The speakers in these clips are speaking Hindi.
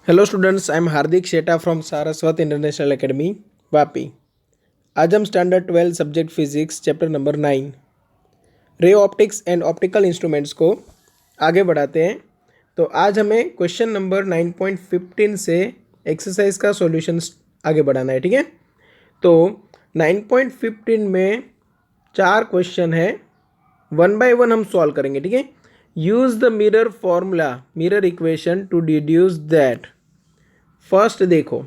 Hello students, I am Hardik Sheta from Saraswat international academy Vapi. आज हम standard 12 subject physics chapter number 9 ray optics and optical instruments को आगे बढ़ाते हैं। तो आज हमें क्वेश्चन नंबर 9.15 से एक्सरसाइज का सॉल्यूशन आगे बढ़ाना है। ठीक है, तो 9.15 में 4 क्वेश्चन है, वन बाय वन हम सॉल्व करेंगे। ठीक है, use the mirror formula, mirror equation to deduce that. First देखो,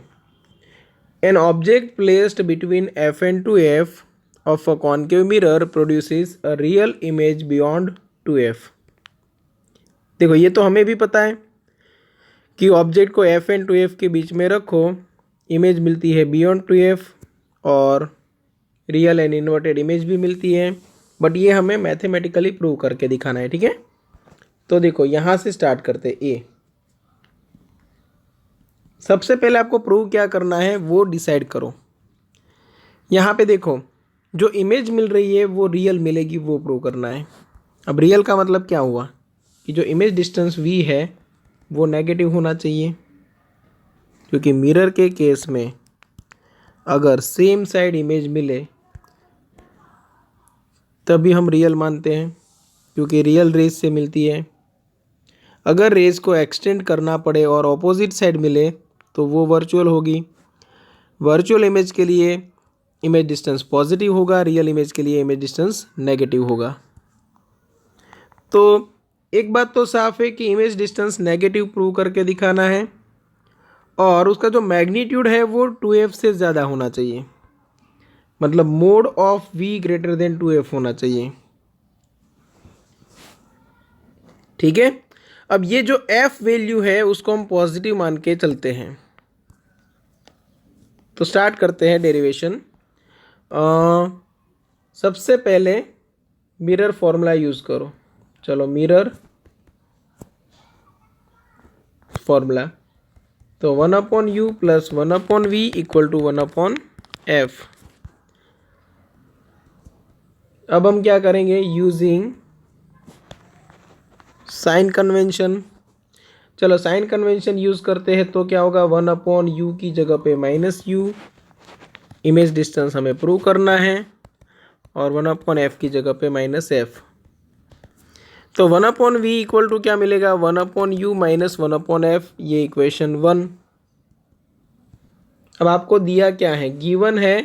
an object placed between F and two F of a concave mirror produces a real image beyond two F. देखो, ये तो हमें भी पता है कि ऑब्जेक्ट को एफ एंड टू एफ के बीच में रखो, इमेज मिलती है बियॉन्ड टू एफ और रियल एंड इन्वर्टेड इमेज भी मिलती है। बट ये हमें मैथमेटिकली प्रूव करके दिखाना है। ठीक है, तो देखो यहाँ से स्टार्ट करते ए। सबसे पहले आपको प्रूव क्या करना है वो डिसाइड करो। यहाँ पे देखो, जो इमेज मिल रही है वो रियल मिलेगी, वो प्रूव करना है। अब रियल का मतलब क्या हुआ कि जो इमेज डिस्टेंस v है वो नेगेटिव होना चाहिए, क्योंकि मिरर के केस में अगर सेम साइड इमेज मिले तभी हम रियल मानते हैं, क्योंकि रियल रेज से मिलती है। अगर रेज को एक्सटेंड करना पड़े और ऑपोजिट साइड मिले तो वो वर्चुअल होगी। वर्चुअल इमेज के लिए इमेज डिस्टेंस पॉजिटिव होगा, रियल इमेज के लिए इमेज डिस्टेंस नेगेटिव होगा। तो एक बात तो साफ है कि इमेज डिस्टेंस नेगेटिव प्रूव करके दिखाना है और उसका जो मैग्नीट्यूड है वो 2f से ज़्यादा होना चाहिए, मतलब mode of v greater than 2f होना चाहिए। ठीक है, अब ये जो f वैल्यू है उसको हम पॉजिटिव मान के चलते हैं। तो स्टार्ट करते हैं डेरिवेशन। सबसे पहले मिरर फॉर्मूला यूज़ करो। चलो, मिरर फॉर्मूला, तो 1/u plus 1/v equal to 1/f। अब हम क्या करेंगे, यूजिंग साइन कन्वेंशन। चलो, साइन कन्वेंशन यूज़ करते हैं तो क्या होगा, 1/u की जगह पे -u। इमेज डिस्टेंस हमें प्रूव करना है और 1/f की जगह पे -f। तो 1/v इक्वल टू क्या मिलेगा, 1/u माइनस 1/f, ये इक्वेशन 1। अब आपको दिया क्या है, गिवन है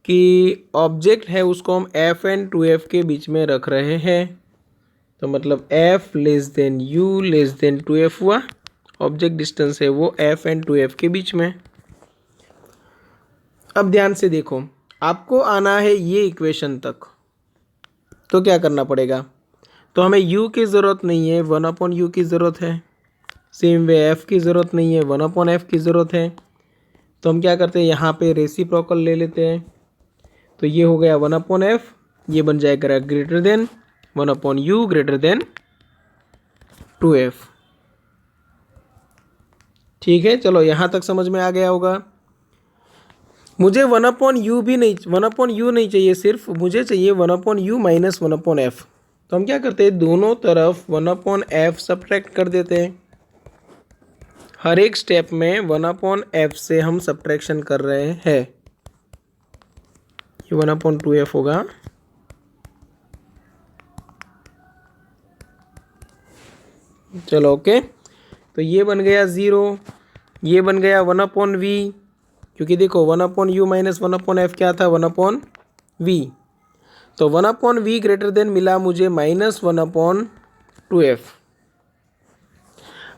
कि ऑब्जेक्ट है उसको हम f एंड 2f के बीच में रख रहे हैं, तो मतलब f less than u less than 2f हुआ। ऑब्जेक्ट डिस्टेंस है वो f एंड 2f के बीच में। अब ध्यान से देखो, आपको आना है ये इक्वेशन तक, तो क्या करना पड़ेगा, तो हमें u की ज़रूरत नहीं है, 1/u की ज़रूरत है। सेम वे f की ज़रूरत नहीं है, 1/f की ज़रूरत है। तो हम क्या करते हैं, यहाँ पे रेसिप्रोकल ले लेते हैं। तो ये हो गया 1/f, ये बन जाएगा greater than 1/u greater than 2f। ठीक है, चलो यहाँ तक समझ में आ गया होगा। मुझे 1/u भी नहीं, 1/u नहीं चाहिए, सिर्फ मुझे चाहिए 1/u माइनस 1/f। तो हम क्या करते हैं, दोनों तरफ 1/f सब्ट्रैक्ट कर देते हैं। हर एक स्टेप में 1/f से हम सब्ट्रैक्शन कर रहे हैं। ये 1/2f होगा। चलो ओके, तो ये बन गया 0, ये बन गया 1/v, क्योंकि देखो 1/u माइनस 1/f क्या था, 1/v। तो 1/v ग्रेटर देन मिला मुझे -1/2f।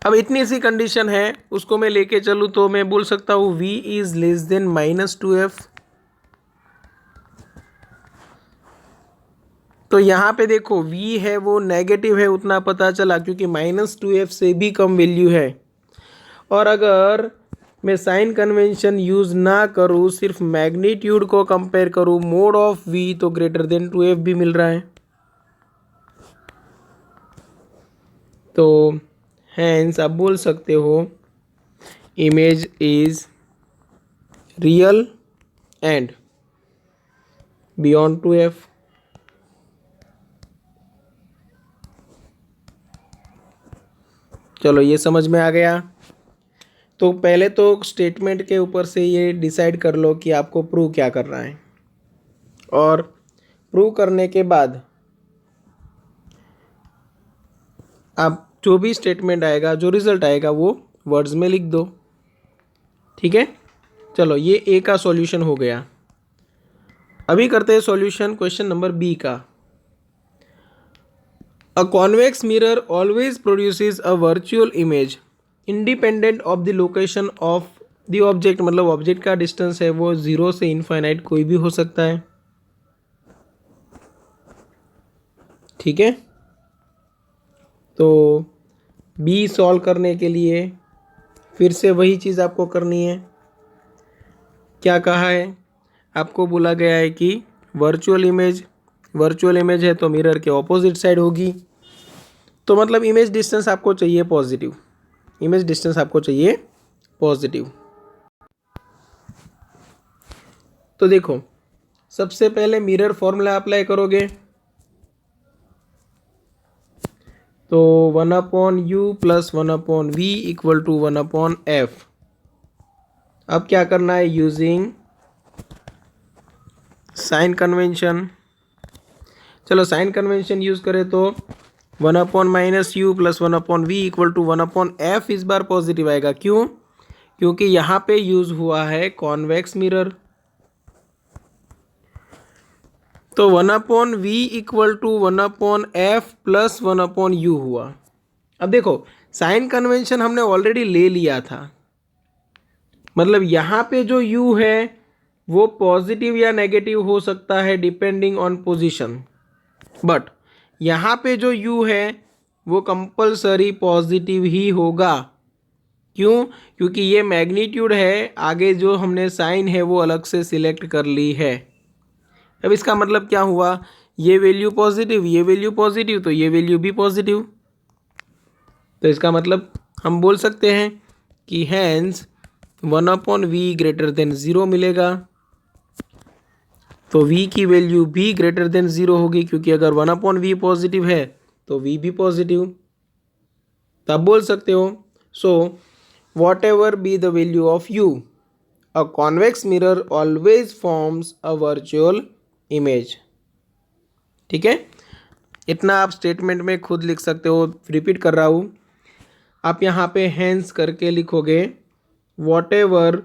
अब इतनी सी कंडीशन है, उसको मैं लेके चलूँ तो मैं बोल सकता हूँ v is less then -2f। तो यहाँ पे देखो v है वो नेगेटिव है, उतना पता चला, क्योंकि -2f से भी कम वैल्यू है। और अगर मैं साइन कन्वेंशन यूज़ ना करूँ, सिर्फ मैग्नीट्यूड को कंपेयर करूँ, मोड ऑफ v तो ग्रेटर देन 2f भी मिल रहा है। तो हैंस आप बोल सकते हो image is real and beyond 2f। चलो, ये समझ में आ गया। तो पहले तो स्टेटमेंट के ऊपर से ये डिसाइड कर लो कि आपको प्रूव क्या करना है, और प्रूव करने के बाद आप जो भी स्टेटमेंट आएगा, जो रिजल्ट आएगा, वो वर्ड्स में लिख दो। ठीक है, चलो ये ए का सॉल्यूशन हो गया। अभी करते हैं सॉल्यूशन क्वेश्चन नंबर बी का। A convex mirror always produces a virtual image independent of the location of the object. मतलब ऑब्जेक्ट का डिस्टेंस है वो 0 से इनफाइनाइट कोई भी हो सकता है। ठीक है, तो बी सॉल्व करने के लिए फिर से वही चीज़ आपको करनी है। क्या कहा है, आपको बोला गया है कि वर्चुअल इमेज है तो मिरर के ऑपोजिट साइड होगी। तो मतलब इमेज डिस्टेंस आपको चाहिए पॉजिटिव। तो देखो, सबसे पहले मिरर फॉर्मूला अप्लाई करोगे तो 1/u + 1/v = 1/f। अब क्या करना है, यूजिंग साइन कन्वेंशन। चलो साइन कन्वेंशन यूज करें तो 1/-u + 1/v = 1/f इस बार पॉजिटिव आएगा। क्यों? क्योंकि यहाँ पे यूज हुआ है कॉन्वेक्स मिरर। तो 1/v = 1/f + 1/u हुआ। अब देखो, साइन कन्वेंशन हमने ऑलरेडी ले लिया था, मतलब यहाँ पे जो u है वो पॉजिटिव या नेगेटिव हो सकता है डिपेंडिंग ऑन पोजीशन, बट यहाँ पे जो u है वो कंपलसरी पॉजिटिव ही होगा। क्यों? क्योंकि ये मैग्नीट्यूड है, आगे जो हमने साइन है वो अलग से सिलेक्ट कर ली है। अब इसका मतलब क्या हुआ, ये वैल्यू पॉजिटिव, ये वैल्यू पॉजिटिव, तो ये वैल्यू भी पॉजिटिव। तो इसका मतलब हम बोल सकते हैं कि हैंस 1/v > 0 मिलेगा। तो v की वैल्यू भी > 0 होगी, क्योंकि अगर 1/v पॉजिटिव है तो v भी पॉजिटिव। तो आप बोल सकते हो, so what ever be the value of u, a convex mirror always forms a virtual image. ठीक है, इतना आप स्टेटमेंट में खुद लिख सकते हो। रिपीट कर रहा हूँ, आप यहाँ पे हैंस करके लिखोगे what ever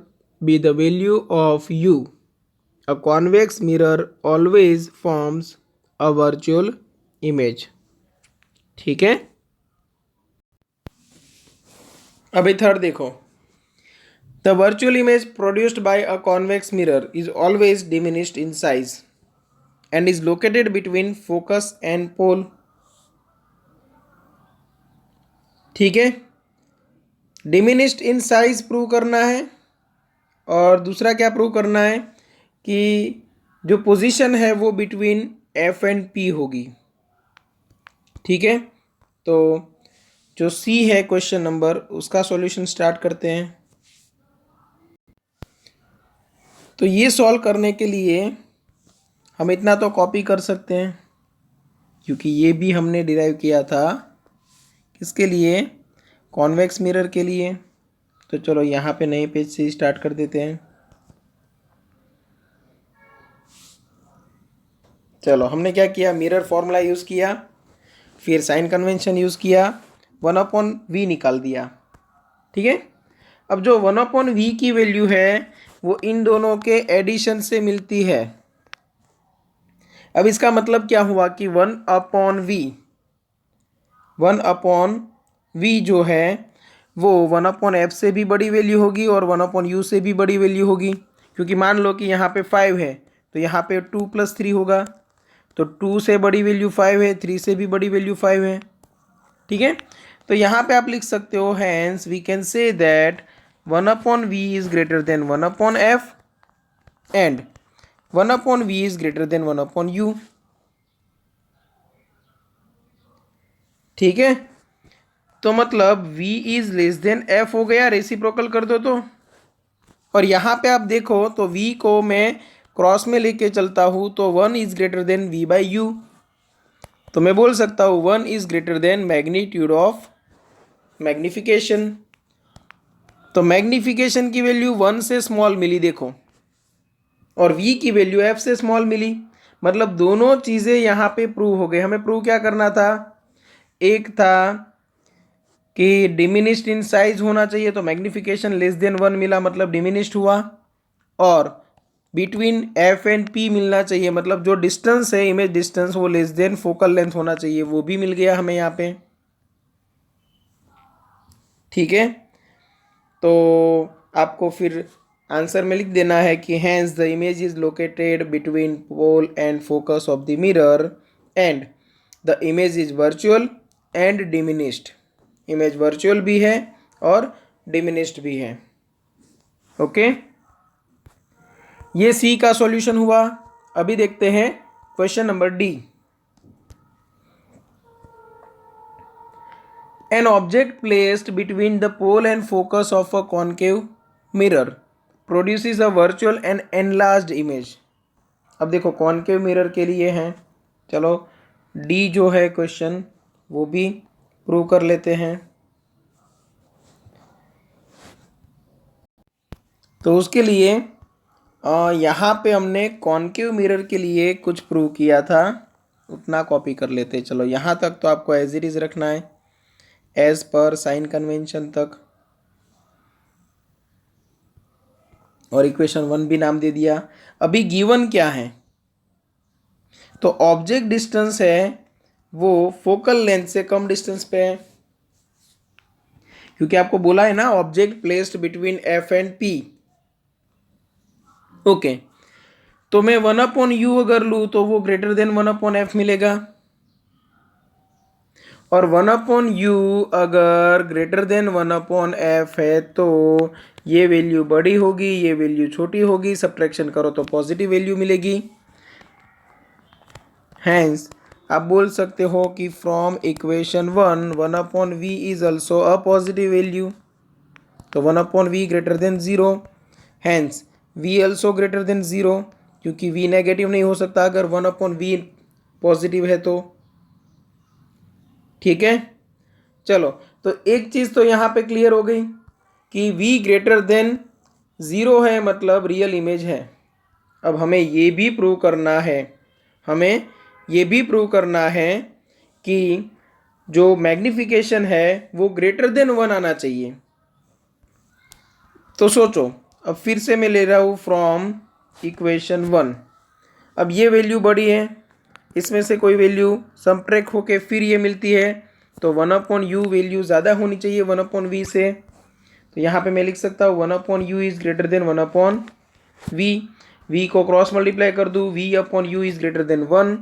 be the value of u, a convex mirror always forms a virtual image. ठीक है, अभी थर्ड देखो, the virtual image produced by a convex mirror is always diminished in size and is located between focus and pole। ठीक है, डिमिनिश्ड इन साइज प्रूव करना है, और दूसरा क्या प्रूव करना है कि जो पोजीशन है वो बिटवीन एफ एंड पी होगी। ठीक है, तो जो सी है क्वेश्चन नंबर, उसका सॉल्यूशन स्टार्ट करते हैं। तो ये सॉल्व करने के लिए हम इतना तो कॉपी कर सकते हैं, क्योंकि ये भी हमने डिराइव किया था किसके लिए, कॉन्वेक्स मिरर के लिए। तो चलो यहाँ पे नए पेज से स्टार्ट कर देते हैं। चलो हमने क्या किया, मिरर फॉर्मूला यूज़ किया, फिर साइन कन्वेंशन यूज़ किया, 1/v निकाल दिया। ठीक है, अब जो 1/v की वैल्यू है वो इन दोनों के एडिशन से मिलती है। अब इसका मतलब क्या हुआ कि 1/v जो है वो 1/f से भी बड़ी वैल्यू होगी और 1/u से भी बड़ी वैल्यू होगी। क्योंकि मान लो कि यहाँ पे 5 है तो यहाँ पे 2 + 3 होगा, तो 2 से बड़ी वैल्यू 5 है, 3 से भी बड़ी वैल्यू 5 है। ठीक है, तो यहाँ पे आप लिख सकते हो, hence we can say that 1/v is greater than 1/f and 1/v is greater than 1/u। ठीक है, तो मतलब v is less than f हो गया, रेसिप्रोकल कर दो तो। और यहाँ पे आप देखो तो v को मैं क्रॉस में लेके चलता हूँ तो 1 इज ग्रेटर देन v/u। तो मैं बोल सकता हूँ 1 is greater then magnitude of magnification. तो मैग्निफिकेशन की वैल्यू 1 से स्मॉल मिली देखो, और v की वैल्यू f से स्मॉल मिली, मतलब दोनों चीज़ें यहाँ पे प्रूव हो गई। हमें प्रूव क्या करना था, एक था कि डिमिनिश्ड इन साइज होना चाहिए, तो मैग्निफिकेशन लेस देन 1 मिला मतलब डिमिनिश्ड हुआ, और बिटवीन एफ एंड पी मिलना चाहिए, मतलब जो डिस्टेंस है इमेज डिस्टेंस वो लेस देन फोकल लेंथ होना चाहिए, वो भी मिल गया हमें यहाँ पे। ठीक है, तो आपको फिर आंसर में लिख देना है कि hence the image is located between pole and focus of the mirror and the image is virtual and diminished. Image virtual भी है और डिमिनिश्ड भी है। ओके, ये सी का सॉल्यूशन हुआ। अभी देखते हैं question number D. An object placed between the pole and focus of a concave mirror produces a virtual and enlarged image। अब देखो कॉनकेव मिरर के लिए हैं, चलो डी जो है क्वेश्चन वो भी प्रूव कर लेते हैं। तो उसके लिए यहाँ पे हमने कॉनकेव मिरर के लिए कुछ प्रूव किया था, उतना कॉपी कर लेते हैं। चलो यहाँ तक तो आपको एज इट इज रखना है, एज पर साइन कन्वेंशन तक, और इक्वेशन 1 भी नाम दे दिया। अभी गिवन क्या है, तो ऑब्जेक्ट डिस्टेंस है वो फोकल लेंथ से कम डिस्टेंस पे है, क्योंकि आपको बोला है ना object placed between F and P. Okay, तो मैं 1/u अगर लूँ तो वो ग्रेटर देन 1/f मिलेगा, और 1/u अगर ग्रेटर देन 1/f है तो ये वैल्यू बड़ी होगी, ये वैल्यू छोटी होगी, सब्ट्रैक्शन करो तो पॉजिटिव वैल्यू मिलेगी। हैंस आप बोल सकते हो कि from equation 1/v is also a positive value, तो 1/v greater than 0, hence v also greater than 0, क्योंकि v नेगेटिव नहीं हो सकता अगर 1/v पॉजिटिव है तो। ठीक है, चलो तो एक चीज़ तो यहाँ पे क्लियर हो गई कि v ग्रेटर देन 0 है मतलब रियल इमेज है। अब हमें ये भी प्रूव करना है, हमें ये भी प्रूव करना है कि जो मैग्निफिकेशन है वो ग्रेटर देन 1 आना चाहिए। तो सोचो, अब फिर से मैं ले रहा हूँ फ्रॉम इक्वेशन 1। अब ये वैल्यू बड़ी है, इसमें से कोई वैल्यू सबट्रैक्ट होके फिर ये मिलती है, तो 1/u वैल्यू ज़्यादा होनी चाहिए 1/v से। तो यहाँ पे मैं लिख सकता हूँ 1/u is greater than 1/v। v को क्रॉस मल्टीप्लाई कर दूँ, v/u इज़ ग्रेटर देन 1,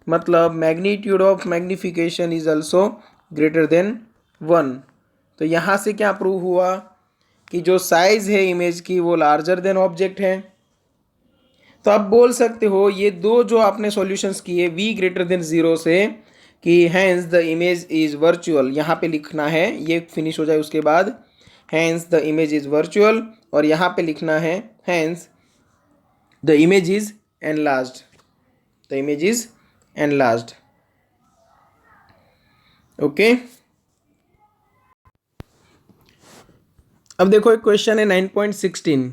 मतलब magnitude of magnification is also greater then 1। तो यहाँ से क्या प्रूव हुआ कि जो साइज है इमेज की वो लार्जर देन ऑब्जेक्ट है। तो आप बोल सकते हो ये दो जो आपने सॉल्यूशंस किए v ग्रेटर देन 0 से, कि hence the image is virtual, यहाँ पे लिखना है, ये फिनिश हो जाए उसके बाद hence the image is virtual, और यहाँ पे लिखना है hence the image is enlarged, the image is enlarged. Okay, अब देखो एक क्वेश्चन है 9.16।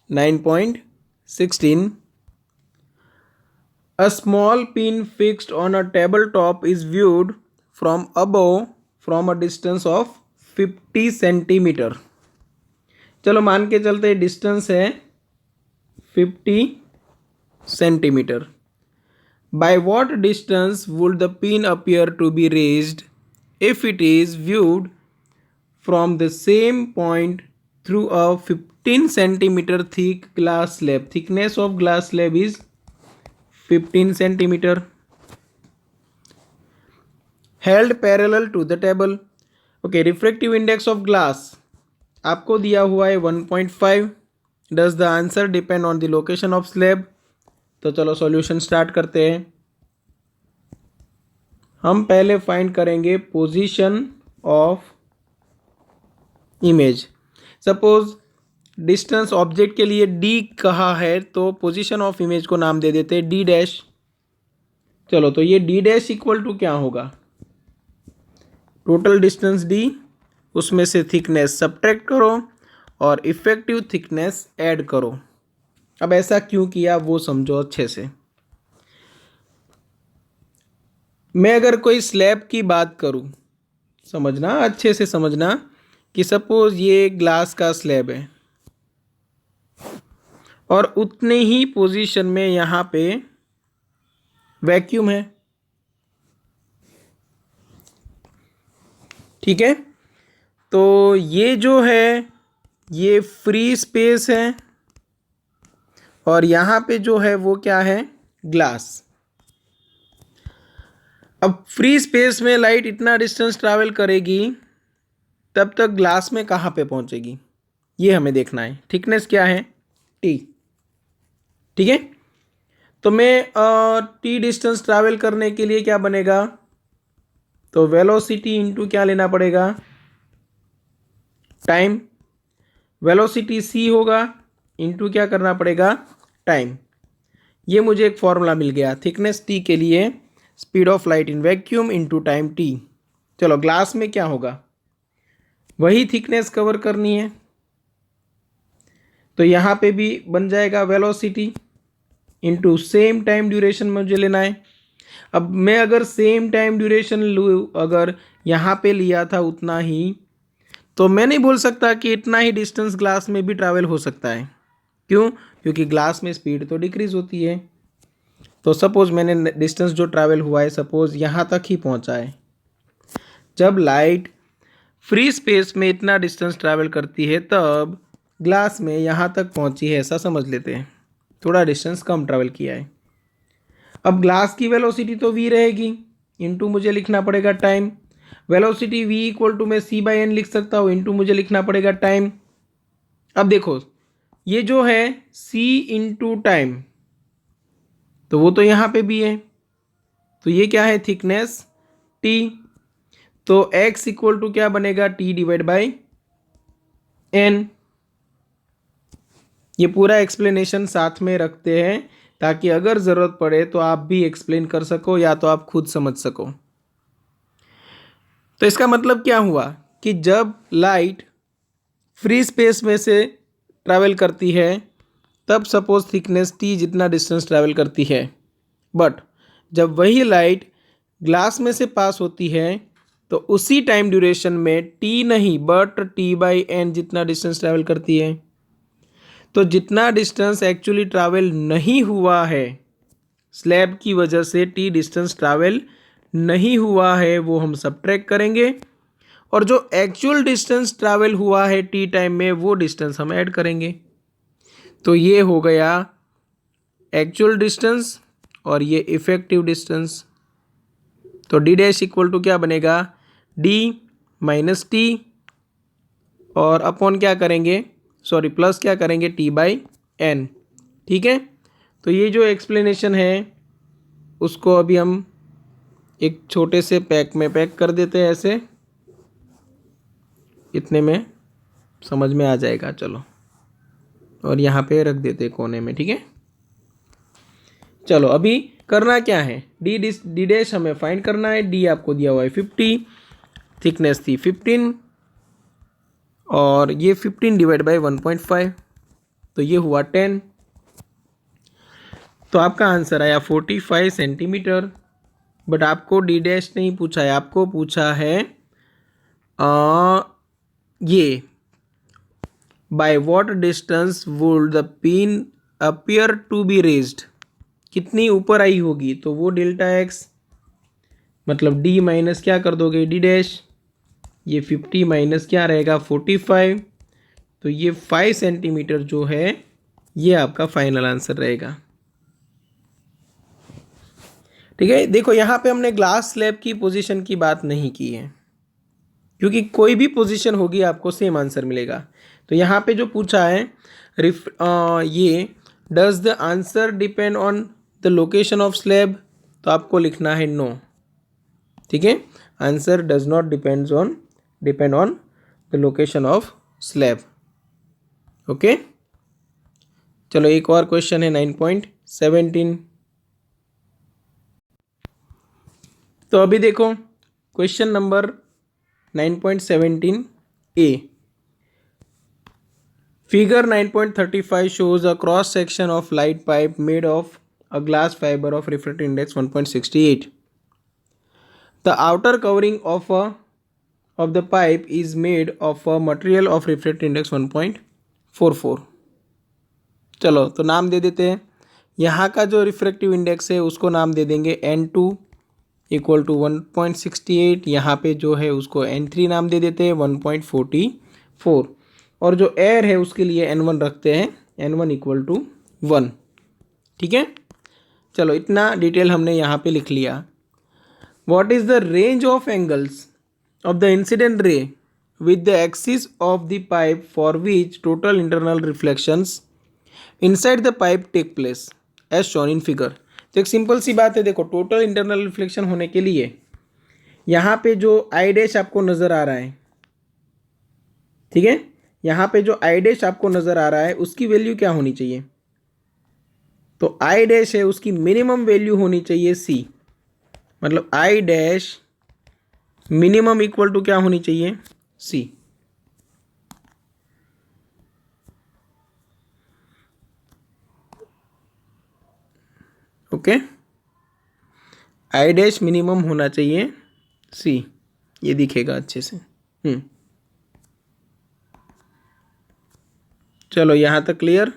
9.16 A small pin fixed on a tabletop is viewed from above from a distance of 50 centimetre. चलो मान के चलते डिस्टेंस है 50 centimetre. By what distance would the pin appear to be raised if it is viewed from the same point through a 15 centimeter thick glass slab? Thickness of glass slab is 15 centimetre, held parallel to the table। Okay, refractive index of glass आपको दिया हुआ है 1.5। Does the answer depend on the location of slab? तो चलो सॉल्यूशन स्टार्ट करते हैं। हम पहले फाइंड करेंगे position of image. Suppose distance object के लिए d कहा है, तो पोजीशन ऑफ इमेज को नाम दे देते हैं d'। चलो तो ये d' इक्वल टू क्या होगा, टोटल डिस्टेंस d, उसमें से थिकनेस सब्ट्रैक्ट करो और इफेक्टिव थिकनेस ऐड करो। अब ऐसा क्यों किया वो समझो अच्छे से। मैं अगर कोई स्लैब की बात करूं, समझना अच्छे से समझना, कि सपोज ये ग्लास का स्लैब है और उतने ही पोजीशन में यहाँ पे वैक्यूम है, ठीक है। तो ये जो है ये फ्री स्पेस है और यहाँ पे जो है वो क्या है, ग्लास। अब फ्री स्पेस में लाइट इतना डिस्टेंस ट्रैवल करेगी, तब तक ग्लास में कहाँ पे पहुँचेगी ये हमें देखना है। थिकनेस क्या है, टी, ठीक है। तो मैं टी डिस्टेंस ट्रैवल करने के लिए क्या बनेगा, तो वेलोसिटी इनटू क्या लेना पड़ेगा, टाइम। वेलोसिटी c होगा इनटू क्या करना पड़ेगा, टाइम। ये मुझे एक फॉर्मूला मिल गया थिकनेस t के लिए, speed of light in vacuum into time t। चलो ग्लास में क्या होगा, वही थिकनेस कवर करनी है, तो यहाँ पे भी बन जाएगा velocity into same time duration मुझे लेना है। अब मैं अगर सेम टाइम ड्यूरेशन लूँ, अगर यहाँ पे लिया था उतना ही, तो मैं नहीं बोल सकता कि इतना ही डिस्टेंस ग्लास में भी ट्रैवल हो सकता है। क्यों, क्योंकि ग्लास में स्पीड तो डिक्रीज होती है। तो सपोज मैंने डिस्टेंस जो ट्रैवल हुआ है सपोज यहाँ तक ही पहुँचा है। जब लाइट फ्री स्पेस में इतना डिस्टेंस ट्रैवल करती है तब ग्लास में यहाँ तक पहुँची है, ऐसा समझ लेते हैं, थोड़ा डिस्टेंस कम ट्रैवल किया है। अब ग्लास की वेलोसिटी तो v रहेगी, इनटू मुझे लिखना पड़ेगा time. Velocity v equal to मैं c/n लिख सकता हूँ, इनटू मुझे लिखना पड़ेगा टाइम। अब देखो ये जो है c इंटू टाइम, तो वो तो यहाँ पे भी है, तो ये क्या है, थिकनेस t। तो x इक्वल टू क्या बनेगा, t डिवाइड बाई n। ये पूरा एक्सप्लेनेशन साथ में रखते हैं ताकि अगर ज़रूरत पड़े तो आप भी एक्सप्लेन कर सको या तो आप खुद समझ सको। तो इसका मतलब क्या हुआ कि जब लाइट फ्री स्पेस में से ट्रैवल करती है तब सपोज थिकनेस टी जितना डिस्टेंस ट्रैवल करती है, बट जब वही लाइट ग्लास में से पास होती है तो उसी टाइम ड्यूरेशन में टी नहीं बट t/n जितना डिस्टेंस ट्रैवल करती है। तो जितना डिस्टेंस एक्चुअली ट्रैवल नहीं हुआ है स्लैब की वजह से, टी डिस्टेंस ट्रैवल नहीं हुआ है, वो हम सबट्रैक्ट करेंगे और जो एक्चुअल डिस्टेंस ट्रैवल हुआ है टी टाइम में वो डिस्टेंस हम ऐड करेंगे। तो ये हो गया एक्चुअल डिस्टेंस और ये इफेक्टिव डिस्टेंस। तो डी डैश इक्वल टू क्या बनेगा, डी माइनस टी और अपॉन क्या करेंगे, सॉरी प्लस क्या करेंगे, t/n, ठीक है। तो ये जो एक्सप्लेनेशन है उसको अभी हम एक छोटे से पैक में पैक कर देते हैं, ऐसे इतने में समझ में आ जाएगा। चलो और यहाँ पे रख देते कोने में, ठीक है। चलो अभी करना क्या है, डी डैश हमें फाइंड करना है। डी आपको दिया हुआ है 50, थिकनेस थी 15 और ये 15 डिवाइड बाई 1.5, तो ये हुआ 10। तो आपका आंसर आया 45 सेंटीमीटर। बट आपको डी डैश नहीं पूछा है, आपको पूछा है ये by what distance would the pin appear to be raised, कितनी ऊपर आई होगी, तो वो डेल्टा एक्स मतलब डी माइनस क्या कर दोगे, डी डैश, ये 50 माइनस क्या रहेगा 45, तो ये 5 सेंटीमीटर जो है ये आपका फाइनल आंसर रहेगा। ठीक है, देखो यहाँ पे हमने ग्लास स्लैब की पोजीशन की बात नहीं की है क्योंकि कोई भी पोजीशन होगी आपको सेम आंसर मिलेगा। तो यहाँ पे जो पूछा है ये does the answer depend on the location of slab, तो आपको लिखना है नो, ठीक है। Answer does not depend on the location of slab. Okay, चलो एक और क्वेश्चन है 9.17। तो अभी देखो question number 9.17 A, Figure 9.35 shows a cross section of light pipe made of a glass fiber of refractive index 1.68. The outer covering of the pipe is made of a material of refractive index 1.44. चलो तो नाम दे देते हैं। यहाँ का जो रिफ्रैक्टिव इंडेक्स है उसको नाम दे देंगे N2 इक्वल टू 1.68। यहाँ पे जो है उसको N3 नाम दे देते हैं 1.44, और जो एयर है उसके लिए N1 रखते हैं, N1 इक्वल टू 1। ठीक है, चलो इतना डिटेल हमने यहाँ पे लिख लिया। What is the range of angles of the incident ray with the axis of the pipe for which total internal reflections inside the pipe take place as shown in figure. तो एक सिंपल सी बात है, देखो टोटल इंटरनल रिफ्लेक्शन होने के लिए यहाँ पे जो आई डैश आपको नज़र आ रहा है, ठीक है, यहाँ पे जो आई डैश आपको नज़र आ रहा है उसकी वैल्यू क्या होनी चाहिए? तो आई डैश है उसकी मिनिमम वैल्यू होनी चाहिए सी, मतलब I dash minimum equal to क्या होनी चाहिए? C. Okay, I dash minimum होना चाहिए सी, ये दिखेगा अच्छे से। चलो यहाँ तक क्लियर।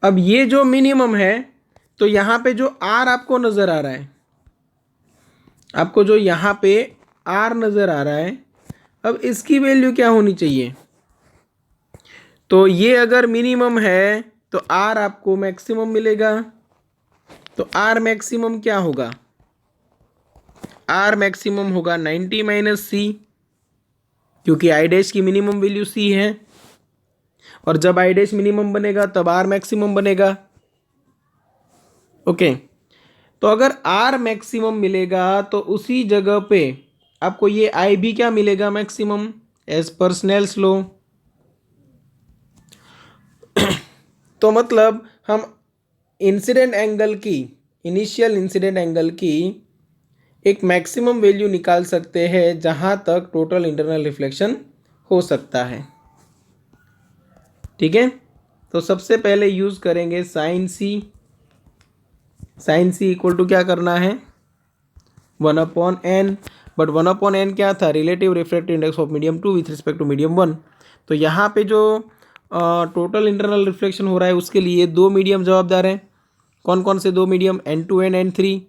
अब ये जो मिनिमम है, तो यहाँ पे जो आर आपको नज़र आ रहा है, आपको जो यहाँ पे आर नज़र आ रहा है, अब इसकी वैल्यू क्या होनी चाहिए? तो ये अगर मिनिमम है तो आर आपको मैक्सिमम मिलेगा। तो आर मैक्सिमम क्या होगा? आर मैक्सिमम होगा 90 माइनस सी, क्योंकि आई डैश की मिनिमम वैल्यू सी है, और जब आई डैश मिनिमम बनेगा तब आर मैक्सिमम बनेगा। ओके, तो अगर आर मैक्सिमम मिलेगा तो उसी जगह पे आपको ये आई भी क्या मिलेगा? Maximum, as per Snell's law. तो मतलब हम इंसिडेंट एंगल की, इनिशियल इंसिडेंट एंगल की एक मैक्सिमम वैल्यू निकाल सकते हैं जहां तक टोटल इंटरनल रिफ्लेक्शन हो सकता है। ठीक है, तो सबसे पहले यूज करेंगे sine C. Sine C equal to क्या करना है? 1/n, बट 1/n क्या था? Relative refractive index of medium 2 with respect to medium 1। तो यहाँ पे जो टोटल इंटरनल रिफ्लेक्शन हो रहा है उसके लिए दो मीडियम जवाबदार हैं। कौन कौन से दो मीडियम? N2 and N3।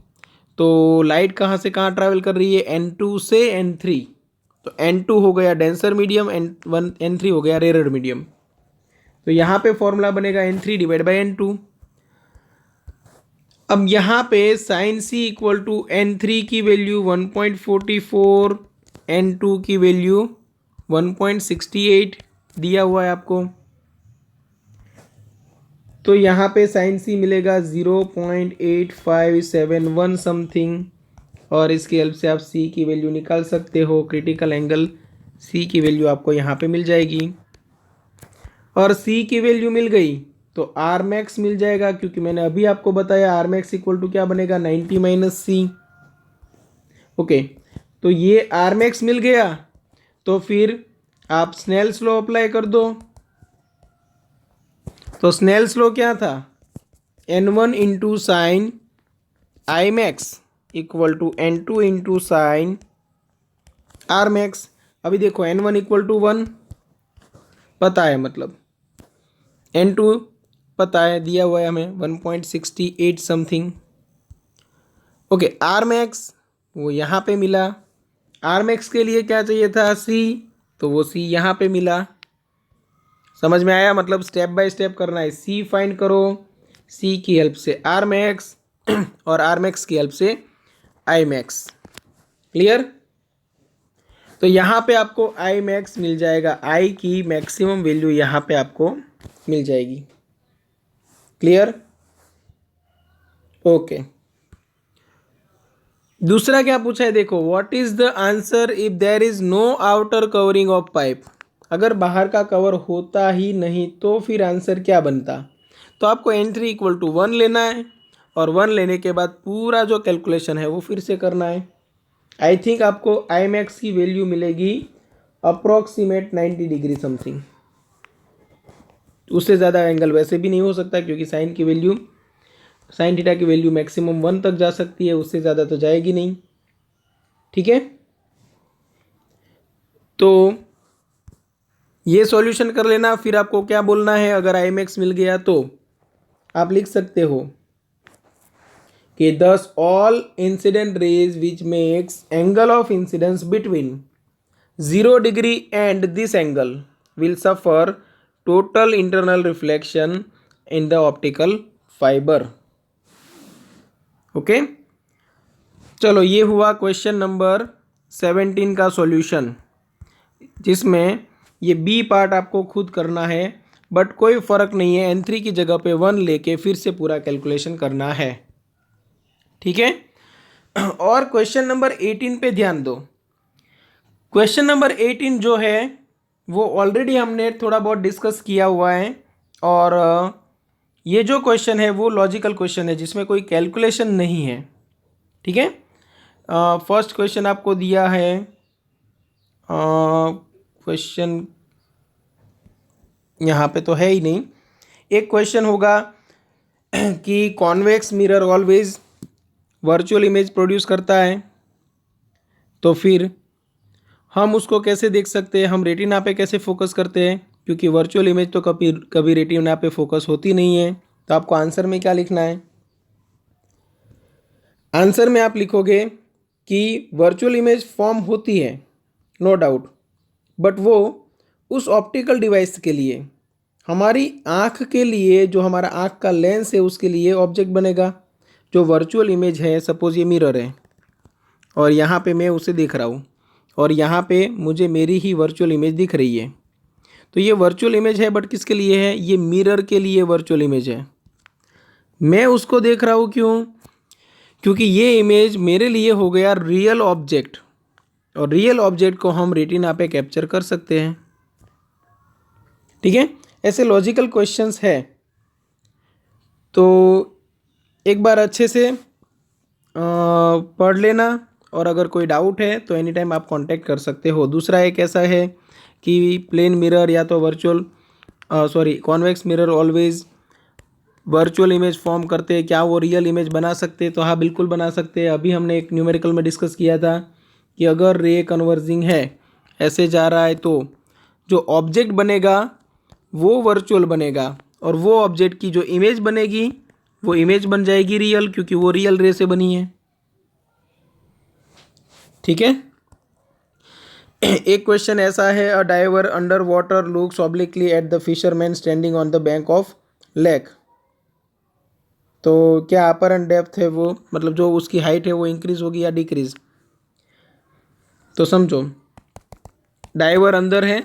तो लाइट कहाँ से कहाँ ट्रैवल कर रही है? N2 से N3। तो N2 हो गया डेंसर मीडियम, N3 हो गया रेयर मीडियम। तो यहाँ पे फॉर्मूला बनेगा N3 डिवाइड बाई N2। अब यहाँ पे sign C equal to N3 की वैल्यू 1.44, N2 की वैल्यू 1.68 दिया हुआ है आपको। तो यहाँ पे साइन सी मिलेगा 0.8571 समथिंग, और इसकी हेल्प से आप सी की वैल्यू निकाल सकते हो। क्रिटिकल एंगल सी की वैल्यू आपको यहाँ पे मिल जाएगी, और सी की वैल्यू मिल गई तो आर मैक्स मिल जाएगा, क्योंकि मैंने अभी आपको बताया आर मैक्स इक्वल टू क्या बनेगा? 90 माइनस सी। ओके, तो ये आर मैक्स मिल गया, तो फिर आप स्नेल्स लॉ अप्लाई कर दो। तो स्नेल्स लॉ क्या था? N1 into sine I max equal to N2 into sine R max. अभी देखो N1 इक्वल टू 1 पता है, मतलब N2 पता है, दिया हुआ है हमें 1.68 समथिंग। ओके, आर मैक्स वो यहाँ पे मिला। आर मैक्स के लिए क्या चाहिए था? सी, तो वो सी यहाँ पे मिला। समझ में आया? मतलब स्टेप बाय स्टेप करना है। सी फाइंड करो, सी की हेल्प से आर मैक्स और आर मैक्स की हेल्प से आई मैक्स। क्लियर? तो यहाँ पे आपको आई मैक्स मिल जाएगा, आई की मैक्सिमम वैल्यू यहाँ पे आपको मिल जाएगी। क्लियर? ओके, दूसरा क्या पूछा है देखो, what is the answer if there is no outer covering of pipe. अगर बाहर का कवर होता ही नहीं तो फिर आंसर क्या बनता? तो आपको N3 इक्वल टू 1 लेना है, और 1 लेने के बाद पूरा जो कैलकुलेशन है वो फिर से करना है। आई थिंक आपको आई मैक्स की वैल्यू मिलेगी अप्रॉक्सीमेट 90 डिग्री समथिंग। उससे ज़्यादा एंगल वैसे भी नहीं हो सकता, क्योंकि साइन थीटा की वैल्यू मैक्सिमम 1 तक जा सकती है, उससे ज़्यादा तो जाएगी नहीं। ठीक है, तो ये सॉल्यूशन कर लेना। फिर आपको क्या बोलना है, अगर आई मैक्स मिल गया तो आप लिख सकते हो कि दस all incident raise which makes angle of incidence between 0 degree and this angle will suffer total internal reflection in the optical fibre. Okay, चलो ये हुआ क्वेश्चन नंबर 17 का सॉल्यूशन, जिसमें ये बी पार्ट आपको खुद करना है, बट कोई फ़र्क नहीं है, N3 की जगह पे 1 लेके फिर से पूरा कैलकुलेशन करना है। ठीक है, और क्वेश्चन नंबर 18 पे ध्यान दो। क्वेश्चन नंबर 18 जो है वो ऑलरेडी हमने थोड़ा बहुत डिस्कस किया हुआ है, और ये जो क्वेश्चन है वो लॉजिकल क्वेश्चन है जिसमें कोई कैलकुलेशन नहीं है। ठीक है, फर्स्ट क्वेश्चन आपको दिया है, क्वेश्चन यहाँ पे तो है ही नहीं। एक क्वेश्चन होगा कि convex mirror always virtual image produce करता है, तो फिर हम उसको कैसे देख सकते हैं, हम रेटिना पे कैसे फोकस करते हैं, क्योंकि वर्चुअल इमेज तो कभी कभी रेटिना पे फोकस होती नहीं है। तो आपको आंसर में क्या लिखना है, आंसर में आप लिखोगे कि वर्चुअल इमेज फॉर्म होती है, नो डाउट, बट वो उस ऑप्टिकल डिवाइस के लिए, हमारी आँख के लिए, जो हमारा आँख का लेंस है उसके लिए ऑब्जेक्ट बनेगा। जो वर्चुअल इमेज है, सपोज ये मिरर है और यहाँ पे मैं उसे देख रहा हूँ, और यहाँ पे मुझे मेरी ही वर्चुअल इमेज दिख रही है, तो ये वर्चुअल इमेज है, बट किसके लिए है, ये मिरर के लिए वर्चुअल इमेज है। मैं उसको देख रहा हूँ, क्यों, क्योंकि ये इमेज मेरे लिए हो गया रियल ऑब्जेक्ट, और रियल ऑब्जेक्ट को हम रेटिना पे कैप्चर कर सकते हैं। ठीक है, ऐसे लॉजिकल क्वेश्चंस है, तो एक बार अच्छे से पढ़ लेना, और अगर कोई डाउट है तो एनी टाइम आप कांटेक्ट कर सकते हो। दूसरा एक ऐसा है कि प्लेन मिरर या तो convex mirror always virtual image form करते हैं, क्या वो रियल इमेज बना सकते हैं, तो हाँ बिल्कुल बना सकते हैं। अभी हमने एक न्यूमेरिकल में डिस्कस किया था कि अगर रे कन्वर्जिंग है, ऐसे जा रहा है, तो जो ऑब्जेक्ट बनेगा वो वर्चुअल बनेगा, और वो ऑब्जेक्ट की जो इमेज बनेगी वो इमेज बन जाएगी रियल, क्योंकि वो रियल रे से बनी है। ठीक है, एक क्वेश्चन ऐसा है, a diver under water looks obliquely at the fisherman standing on the bank of lake. तो क्या अपर एंड डेप्थ है वो, मतलब जो उसकी हाइट है वो इंक्रीज होगी या डिक्रीज। तो समझो, डाइवर अंदर है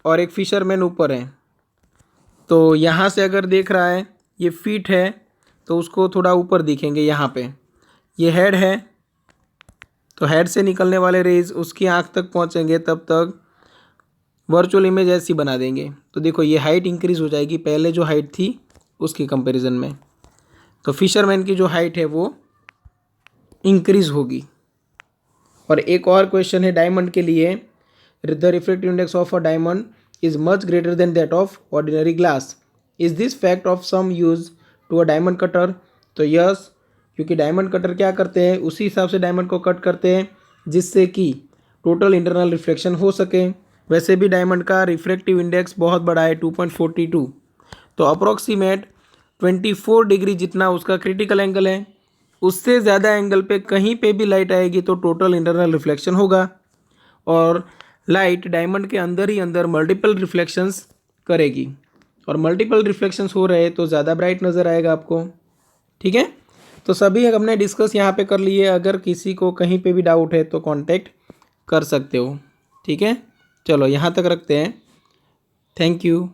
और एक फिशरमैन ऊपर है, तो यहाँ से अगर देख रहा है, ये फीट है तो उसको थोड़ा ऊपर दिखेंगे। यहाँ पे ये हेड है, तो हेड से निकलने वाले रेज उसकी आँख तक पहुँचेंगे, तब तक वर्चुअल इमेज ऐसी बना देंगे। तो देखो ये हाइट इंक्रीज हो जाएगी पहले जो हाइट थी उसकी कंपैरिजन में, तो फिशरमैन की जो हाइट है वो इंक्रीज होगी। और एक और क्वेश्चन है डायमंड के लिए, the refractive index of a diamond is much greater than that of ordinary glass, is this fact of some use to a diamond cutter. तो यस, क्योंकि डायमंड कटर क्या करते हैं, उसी हिसाब से डायमंड को कट करते हैं जिससे कि टोटल इंटरनल रिफ्लेक्शन हो सके। वैसे भी डायमंड का रिफ्रैक्टिव इंडेक्स बहुत बड़ा है, 2.42, तो अप्रोक्सीमेट 24 डिग्री जितना उसका क्रिटिकल एंगल है, उससे ज़्यादा एंगल पे कहीं पे भी लाइट आएगी तो टोटल इंटरनल रिफ्लेक्शन होगा, और लाइट डायमंड के अंदर ही अंदर मल्टीपल रिफ्लेक्शंस करेगी, और मल्टीपल रिफ्लेक्शंस हो रहे तो ज़्यादा ब्राइट नज़र आएगा आपको। ठीक है, तो सभी हमने डिस्कस यहाँ पे कर लिए। अगर किसी को कहीं पे भी डाउट है तो कांटेक्ट कर सकते हो। ठीक है, चलो यहाँ तक रखते हैं। Thank you.